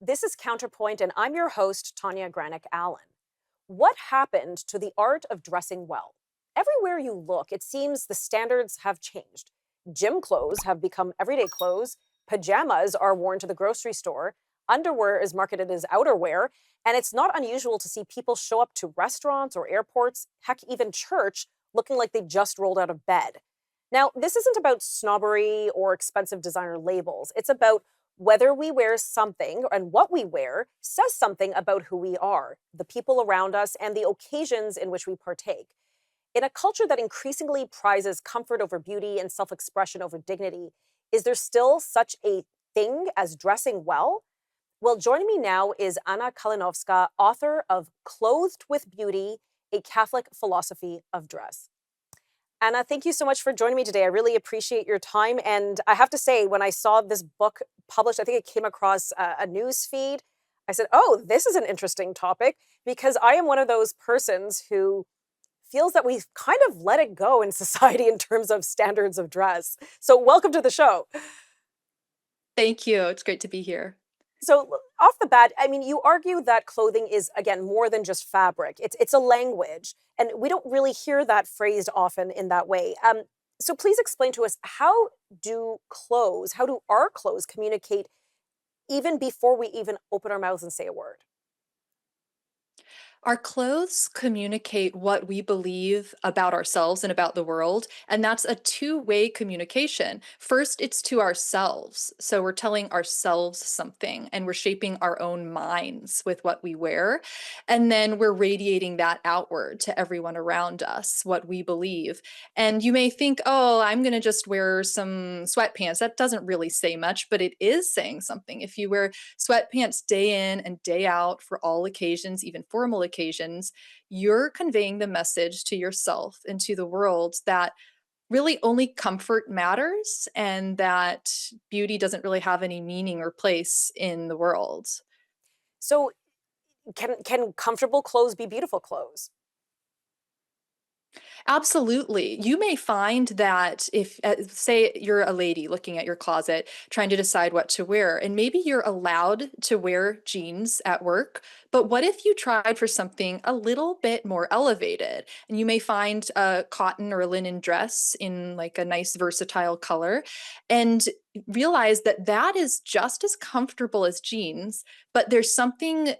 This is Counterpoint, and I'm your host, Tanya Granic Allen. What happened to the art of dressing well? Everywhere you look, it seems the standards have changed. Gym clothes have become everyday clothes, pajamas are worn to the grocery store, underwear is marketed as outerwear, and it's not unusual to see people show up to restaurants or airports, heck, even church, looking like they just rolled out of bed. Now, this isn't about snobbery or expensive designer labels. It's about whether we wear something and what we wear says something about who we are, the people around us, and the occasions in which we partake. In a culture that increasingly prizes comfort over beauty and self expression over dignity, is there still such a thing as dressing well? Well, joining me now is Anna Kalinowska, author of Clothed with Beauty, a Catholic Philosophy of Dress. Anna, thank you so much for joining me today. I really appreciate your time. And I have to say, when I saw this book published, I think it came across a news feed. I said, oh, this is an interesting topic because I am one of those persons who feels that we've kind of let it go in society in terms of standards of dress. So, welcome to the show. Thank you. It's great to be here. So, off the bat, I mean, you argue that clothing is, again, more than just fabric. It's a language, and we don't really hear that phrased often in that way. So, please explain to us, how do our clothes communicate even before we even open our mouths and say a word? Our clothes communicate what we believe about ourselves and about the world, and that's a two-way communication. First, it's to ourselves. So we're telling ourselves something and we're shaping our own minds with what we wear. And then we're radiating that outward to everyone around us, what we believe. And you may think, oh, I'm going to just wear some sweatpants. That doesn't really say much, but it is saying something. If you wear sweatpants day in and day out for all occasions, even formal occasions, you're conveying the message to yourself and to the world that really only comfort matters and that beauty doesn't really have any meaning or place in the world. So, can comfortable clothes be beautiful clothes? Absolutely. You may find that if, say, you're a lady looking at your closet, trying to decide what to wear, and maybe you're allowed to wear jeans at work, but what if you tried for something a little bit more elevated? And you may find a cotton or a linen dress in like a nice versatile color and realize that that is just as comfortable as jeans, but there's something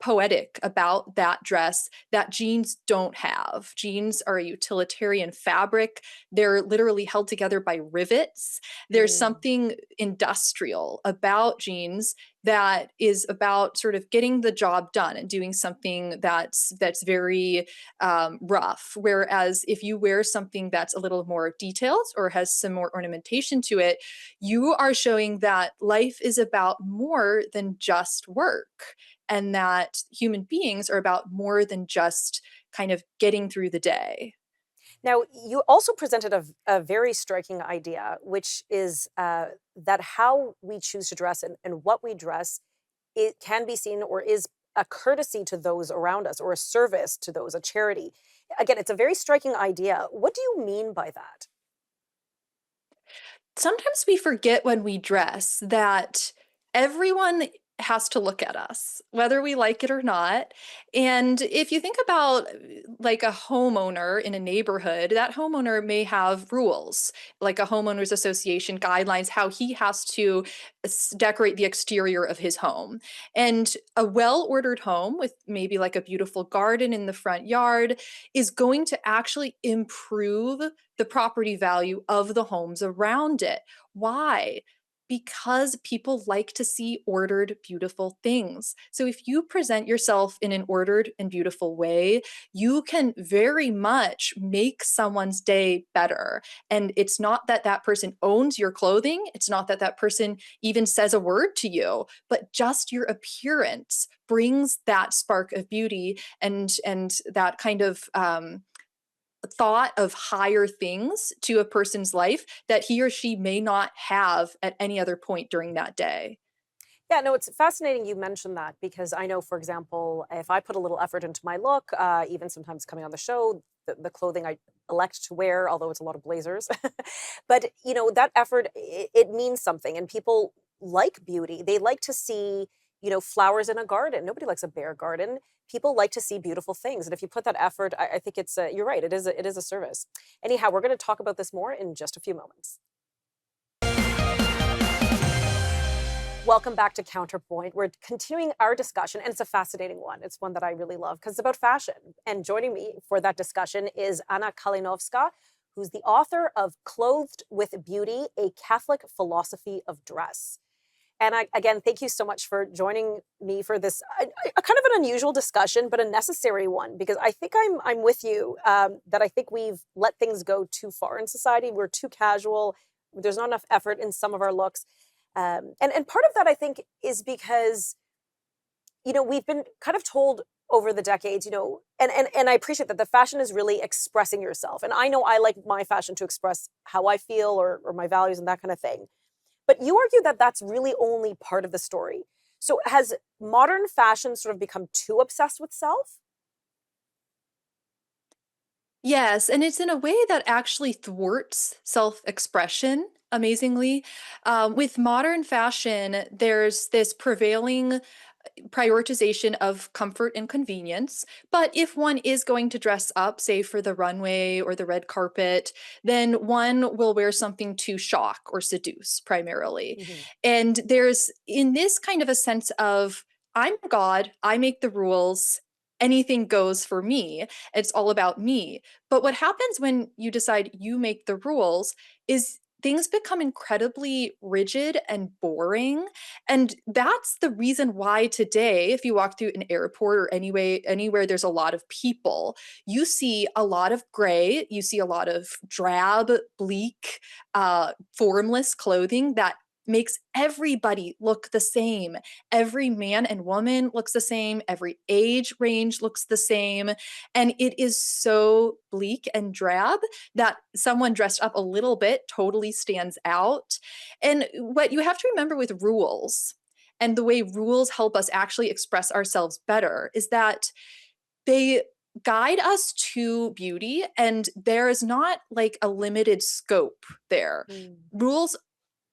poetic about that dress that jeans don't have. Jeans are a utilitarian fabric. They're literally held together by rivets. There's Mm. something industrial about jeans that is about sort of getting the job done and doing something that's very rough. Whereas if you wear something that's a little more detailed or has some more ornamentation to it, you are showing that life is about more than just work and that human beings are about more than just kind of getting through the day. Now, you also presented a very striking idea, which is that how we choose to dress and what we dress, it can be seen or is a courtesy to those around us or a service to those, a charity. Again, it's a very striking idea. What do you mean by that? Sometimes we forget when we dress that everyone has to look at us, whether we like it or not. And if you think about like a homeowner in a neighborhood, that homeowner may have rules, like a homeowners association guidelines, how he has to decorate the exterior of his home. And a well-ordered home with maybe like a beautiful garden in the front yard is going to actually improve the property value of the homes around it. Why? Because people like to see ordered, beautiful things. So if you present yourself in an ordered and beautiful way, you can very much make someone's day better. And it's not that that person owns your clothing, it's not that that person even says a word to you, but just your appearance brings that spark of beauty and that kind of thought of higher things to a person's life that he or she may not have at any other point during that day. Yeah, no, it's fascinating you mentioned that because I know, for example, if I put a little effort into my look, even sometimes coming on the show, the clothing I elect to wear, although it's a lot of blazers, but that effort, it means something, and people like beauty. They like to see, flowers in a garden. Nobody likes a bare garden. People like to see beautiful things. And if you put that effort, I think you're right. It is a service. Anyhow, we're going to talk about this more in just a few moments. Welcome back to Counterpoint. We're continuing our discussion, and it's a fascinating one. It's one that I really love because it's about fashion. And joining me for that discussion is Anna Kalinowska, who's the author of Clothed with Beauty, A Catholic Philosophy of Dress. And again, thank you so much for joining me for this a kind of an unusual discussion, but a necessary one, because I think I'm with you that I think we've let things go too far in society. We're too casual. There's not enough effort in some of our looks. And part of that, I think, is because, we've been kind of told over the decades, and I appreciate that the fashion is really expressing yourself. And I know I like my fashion to express how I feel or my values and that kind of thing. But you argue that that's really only part of the story. So has modern fashion sort of become too obsessed with self? Yes, and it's in a way that actually thwarts self-expression, amazingly. With modern fashion, there's this prevailing prioritization of comfort and convenience. But if one is going to dress up, say for the runway or the red carpet, then one will wear something to shock or seduce primarily. Mhm. And there's in this kind of a sense of, I'm God, I make the rules. Anything goes for me. It's all about me. But what happens when you decide you make the rules is things become incredibly rigid and boring. And that's the reason why today, if you walk through an airport or anywhere there's a lot of people, you see a lot of gray, you see a lot of drab, bleak, formless clothing that makes everybody look the same. Every man and woman looks the same, every age range looks the same. And it is so bleak and drab that someone dressed up a little bit totally stands out. And what you have to remember with rules and the way rules help us actually express ourselves better is that they guide us to beauty, and there is not like a limited scope there. Mm. Rules,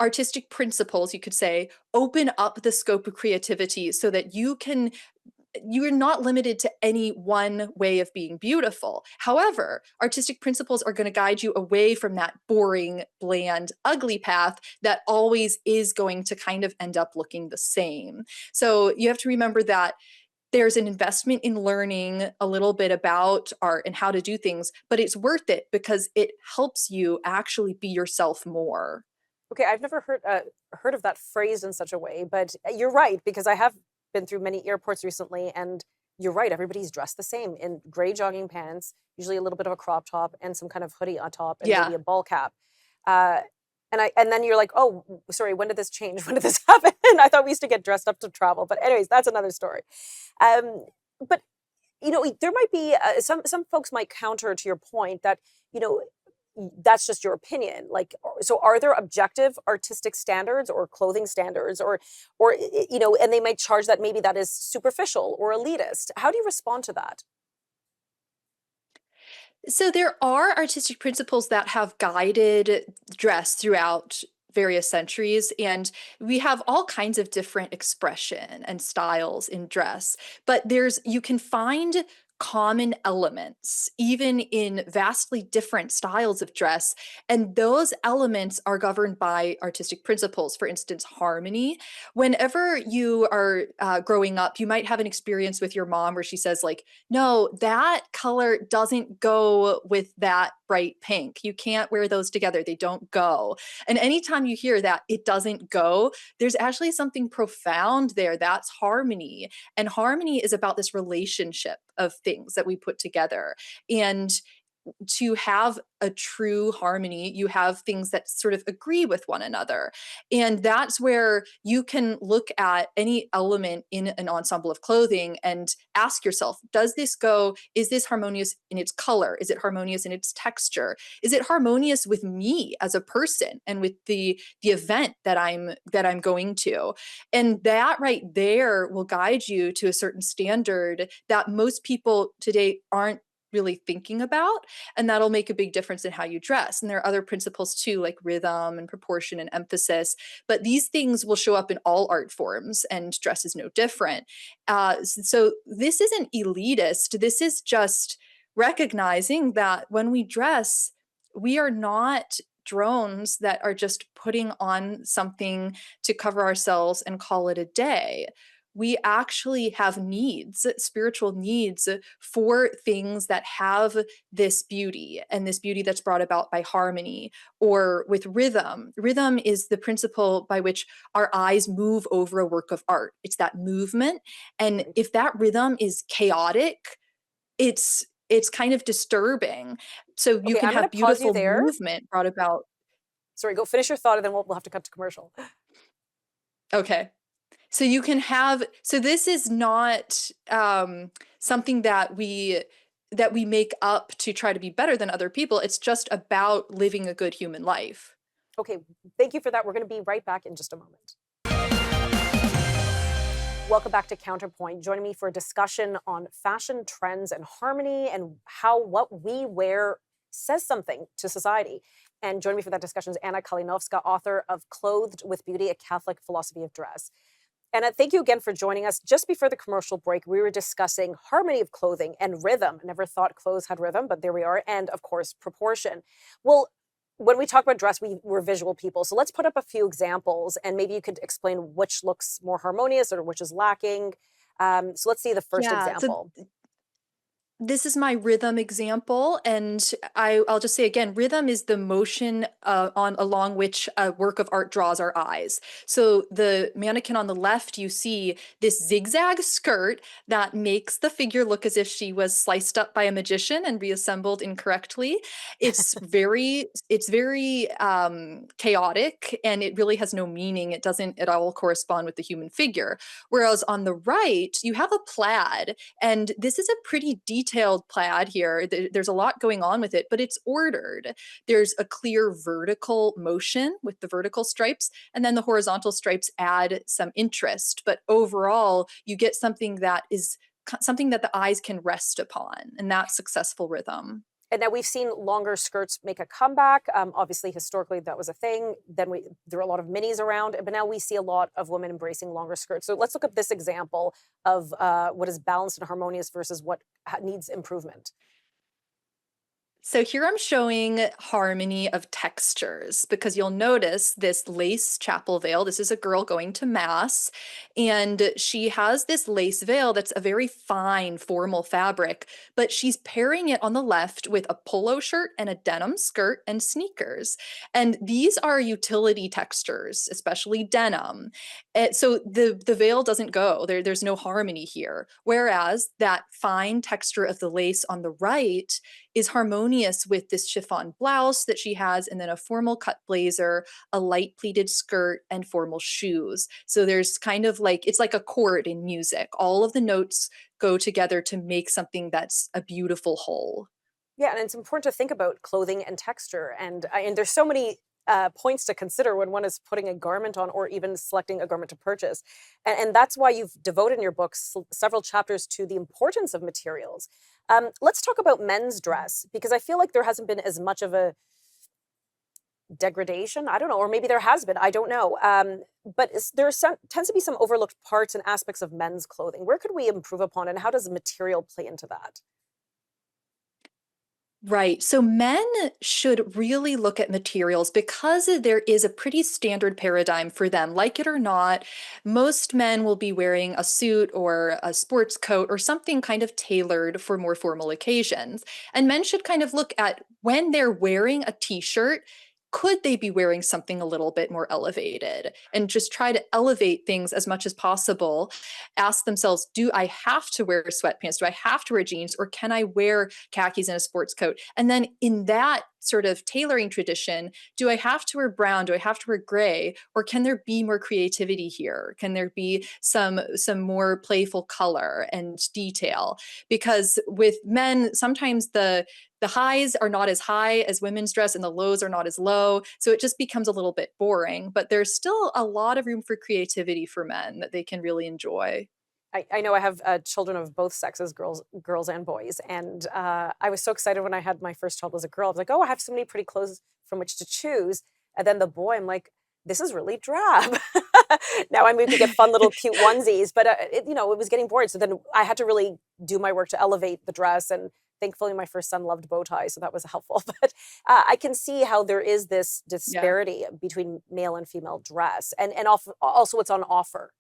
artistic principles, you could say, open up the scope of creativity so that you're not limited to any one way of being beautiful. However, artistic principles are going to guide you away from that boring, bland, ugly path that always is going to kind of end up looking the same. So you have to remember that there's an investment in learning a little bit about art and how to do things, but it's worth it because it helps you actually be yourself more. Okay, I've never heard of that phrased in such a way, but you're right, because I have been through many airports recently, and you're right. Everybody's dressed the same in gray jogging pants, usually a little bit of a crop top and some kind of hoodie on top, and Yeah. maybe a ball cap. Uh, and then you're like, oh, sorry, when did this change? When did this happen? I thought we used to get dressed up to travel, but anyways, that's another story. But there might be some folks might counter to your point that you know that's just your opinion. Like, so are there objective artistic standards or clothing standards, or and they might charge that maybe that is superficial or elitist? How do you respond to that? So there are artistic principles that have guided dress throughout various centuries, and we have all kinds of different expression and styles in dress. But you can find common elements even in vastly different styles of dress, and those elements are governed by artistic principles. For instance, harmony. Whenever you are growing up, you might have an experience with your mom where she says, like, no, that color doesn't go with that bright pink. You can't wear those together. They don't go. And anytime you hear that it doesn't go, there's actually something profound there. That's harmony. And harmony is about this relationship of things that we put together. And to have a true harmony, you have things that sort of agree with one another. And that's where you can look at any element in an ensemble of clothing and ask yourself, does this go, is this harmonious in its color? Is it harmonious in its texture? Is it harmonious with me as a person and with the event that I'm going to? And that right there will guide you to a certain standard that most people today aren't really thinking about, and that'll make a big difference in how you dress. And there are other principles too, like rhythm and proportion and emphasis, but these things will show up in all art forms, and dress is no different. So this isn't elitist. This is just recognizing that when we dress, we are not drones that are just putting on something to cover ourselves and call it a day. We actually have needs, spiritual needs for things that have this beauty, and this beauty that's brought about by harmony or with rhythm. Rhythm is the principle by which our eyes move over a work of art. It's that movement. And Right. if that rhythm is chaotic, it's kind of disturbing. So you Okay, can I'm going to have pause you beautiful there. movement brought about. Sorry, go finish your thought and then we'll have to cut to commercial. Okay. So you can have, so this is not something that we make up to try to be better than other people. It's just about living a good human life. Okay, thank you for that. We're going to be right back in just a moment. Welcome back to Counterpoint. Joining me for a discussion on fashion trends and harmony and how what we wear says something to society. And joining me for that discussion is Anna Kalinowska, author of Clothed with Beauty, A Catholic Philosophy of Dress. Anna, thank you again for joining us. Just before the commercial break, we were discussing harmony of clothing and rhythm. I never thought clothes had rhythm, but there we are. And of course, proportion. Well, when we talk about dress, we're visual people. So let's put up a few examples and maybe you could explain which looks more harmonious or which is lacking. So let's see the first Yeah. So example. this is my rhythm example, and I'll just say again, rhythm is the motion on along which a work of art draws our eyes. So the mannequin on the left, you see this zigzag skirt that makes the figure look as if she was sliced up by a magician and reassembled incorrectly. It's very chaotic, and it really has no meaning. It doesn't at all correspond with the human figure. Whereas on the right, you have a plaid, and this is a pretty detailed plaid here. There's a lot going on with it, but it's ordered. There's a clear vertical motion with the vertical stripes, and then the horizontal stripes add some interest. But overall, you get something that is something that the eyes can rest upon, and that's successful rhythm. And now we've seen longer skirts make a comeback. Obviously, historically, that was a thing. Then there were a lot of minis around, but now we see a lot of women embracing longer skirts. So let's look at this example of what is balanced and harmonious versus what needs improvement. So here I'm showing harmony of textures, because you'll notice this lace chapel veil. This is a girl going to mass, and she has this lace veil that's a very fine formal fabric, but she's pairing it on the left with a polo shirt and a denim skirt and sneakers. And these are utility textures, especially denim. So the veil doesn't go. There's no harmony here. Whereas that fine texture of the lace on the right is harmonious with this chiffon blouse that she has, and then a formal cut blazer, a light pleated skirt, and formal shoes. So there's kind of like, it's like a chord in music. All of the notes go together to make something that's a beautiful whole. Yeah, and it's important to think about clothing and texture, and there's so many points to consider when one is putting a garment on or even selecting a garment to purchase, and that's why you've devoted in your book several chapters to the importance of materials. Let's talk about men's dress because I feel like there hasn't been as much of a degradation. I don't know, or maybe there has been. I don't know. But tends to be some overlooked parts and aspects of men's clothing. Where could we improve upon, and how does material play into that? Right. So men should really look at materials because there is a pretty standard paradigm for them. Like it or not, most men will be wearing a suit or a sports coat or something kind of tailored for more formal occasions. And men should kind of look at when they're wearing a t-shirt, could they be wearing something a little bit more elevated, and just try to elevate things as much as possible. Ask themselves, do I have to wear sweatpants? Do I have to wear jeans? Or can I wear khakis and a sports coat? And then in that sort of tailoring tradition, do I have to wear brown? Do I have to wear gray? Or can there be more creativity here? Can there be some more playful color and detail? Because with men, sometimes the highs are not as high as women's dress and the lows are not as low. So it just becomes a little bit boring, but there's still a lot of room for creativity for men that they can really enjoy. I know I have children of both sexes, girls and boys, and I was so excited when I had my first child was a girl. I was like, oh, I have so many pretty clothes from which to choose. And then the boy, I'm like, this is really drab. Now I moved to get fun little cute onesies, but it was getting boring. So then I had to really do my work to elevate the dress, and thankfully my first son loved bow ties, so that was helpful. But I can see how there is this Yeah. disparity between male and female dress, and also what's on offer.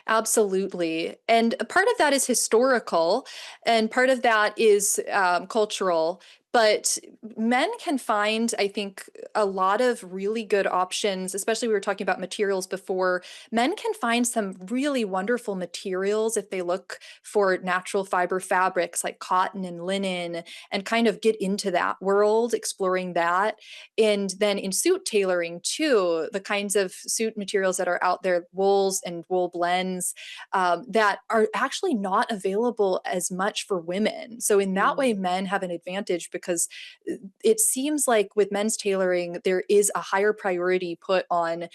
Absolutely. And a part of that is historical, and part of that is cultural. But men can find, I think, a lot of really good options, especially we were talking about materials before. Men can find some really wonderful materials if they look for natural fiber fabrics like cotton and linen and kind of get into that world, exploring that. And then in suit tailoring too, the kinds of suit materials that are out there, wools and wool blends, that are actually not available as much for women. So in that way, Mm. men have an advantage because it seems like with men's tailoring, there is a higher priority put on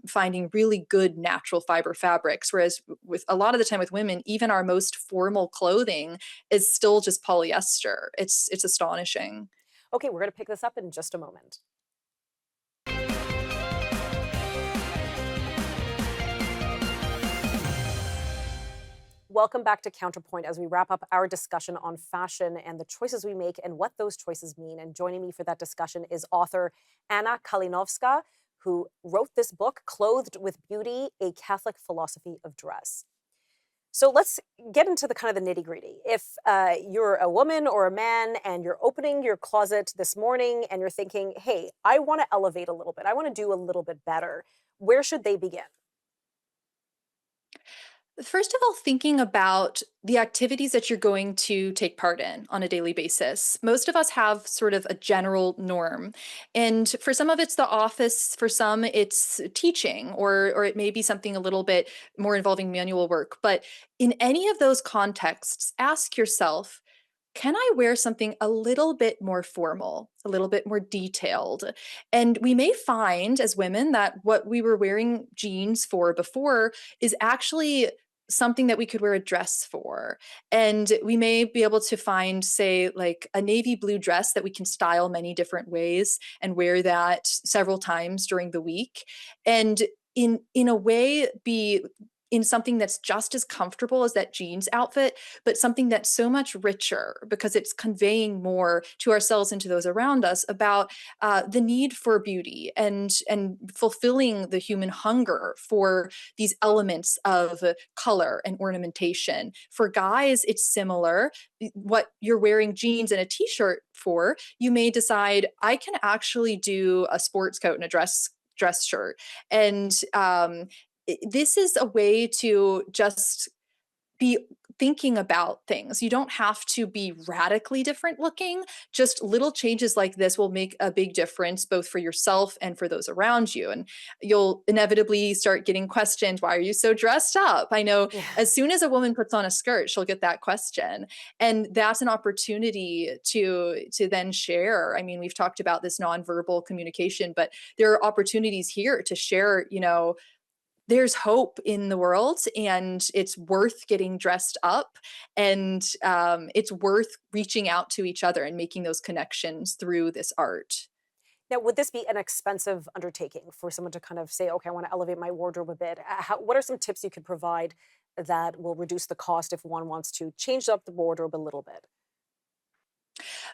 finding really good natural fiber fabrics. Whereas with a lot of the time with women, even our most formal clothing is still just polyester. It's astonishing. Okay, we're going to pick this up in just a moment. Welcome back to Counterpoint as we wrap up our discussion on fashion and the choices we make and what those choices mean. And joining me for that discussion is author Anna Kalinowska, who wrote this book, Clothed with Beauty, A Catholic Philosophy of Dress. So let's get into the kind of the nitty gritty. If you're a woman or a man and you're opening your closet this morning and you're thinking, hey, I want to elevate a little bit, I want to do a little bit better, where should they begin? First of all, thinking about the activities that you're going to take part in on a daily basis. Most of us have sort of a general norm. And for some of it's the office, for some it's teaching, or it may be something a little bit more involving manual work. But in any of those contexts, ask yourself, can I wear something a little bit more formal, a little bit more detailed? And we may find as women that what we were wearing jeans for before is actually something that we could wear a dress for. And we may be able to find, say, like a navy blue dress that we can style many different ways and wear that several times during the week. And in a way be in something that's just as comfortable as that jeans outfit, but something that's so much richer because it's conveying more to ourselves and to those around us about the need for beauty and fulfilling the human hunger for these elements of color and ornamentation. For guys, it's similar. What you're wearing jeans and a t-shirt for, you may decide I can actually do a sports coat and a dress shirt. And this is a way to just be thinking about things. You don't have to be radically different looking. Just little changes like this will make a big difference both for yourself and for those around you. And you'll inevitably start getting questioned, why are you so dressed up? I know Yeah. as soon as a woman puts on a skirt, she'll get that question. And that's an opportunity to then share. I mean, we've talked about this nonverbal communication, but there are opportunities here to share, there's hope in the world and it's worth getting dressed up, and it's worth reaching out to each other and making those connections through this art. Now, would this be an expensive undertaking for someone to kind of say, okay, I want to elevate my wardrobe a bit? What are some tips you could provide that will reduce the cost if one wants to change up the wardrobe a little bit?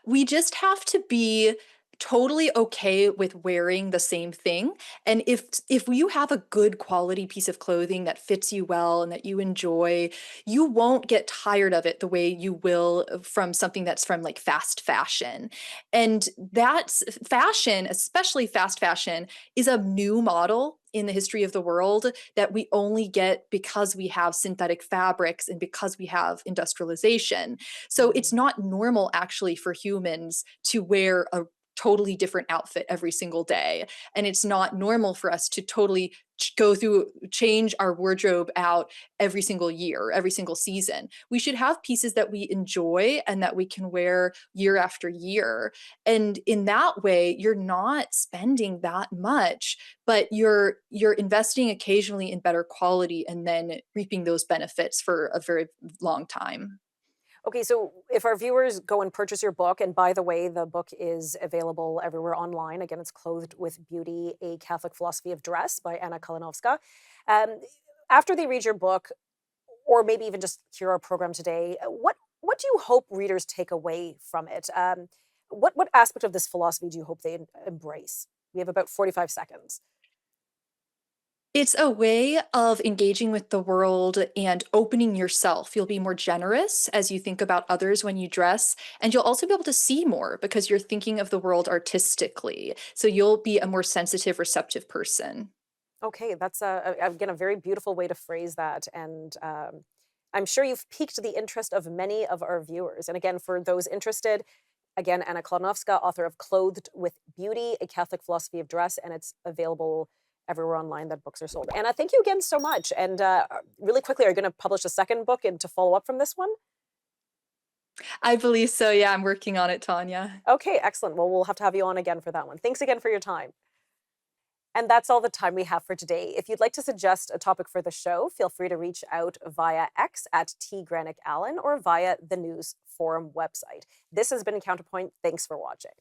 We just have to be totally okay with wearing the same thing. And if you have a good quality piece of clothing that fits you well and that you enjoy, you won't get tired of it the way you will from something that's from like fast fashion. And that's fashion, especially fast fashion, is a new model in the history of the world that we only get because we have synthetic fabrics and because we have industrialization. So it's Mm. not normal actually for humans to wear a totally different outfit every single day. And it's not normal for us to totally go through, change our wardrobe out every single year, every single season. We should have pieces that we enjoy and that we can wear year after year. And in that way, you're not spending that much, but you're investing occasionally in better quality and then reaping those benefits for a very long time. Okay, so if our viewers go and purchase your book, and by the way, the book is available everywhere online. Again, it's Clothed with Beauty, A Catholic Philosophy of Dress by Anna Kalinowska. Um, After they read your book, or maybe even just hear our program today, what do you hope readers take away from it? What aspect of this philosophy do you hope they embrace? We have about 45 seconds. It's a way of engaging with the world and opening yourself. You'll be more generous as you think about others when you dress, and you'll also be able to see more because you're thinking of the world artistically. So you'll be a more sensitive, receptive person. Okay, that's again a very beautiful way to phrase that, and I'm sure you've piqued the interest of many of our viewers. And again, for those interested, again, Anna Kalinowska, author of Clothed with Beauty, A Catholic Philosophy of Dress, and it's available everywhere online that books are sold. Anna, thank you again so much. And really quickly, are you going to publish a second book and to follow up from this one? I believe so. Yeah, I'm working on it, Tanya. Okay, excellent. Well, we'll have to have you on again for that one. Thanks again for your time. And that's all the time we have for today. If you'd like to suggest a topic for the show, feel free to reach out via X at Granic Allen or via the News Forum website. This has been Counterpoint. Thanks for watching.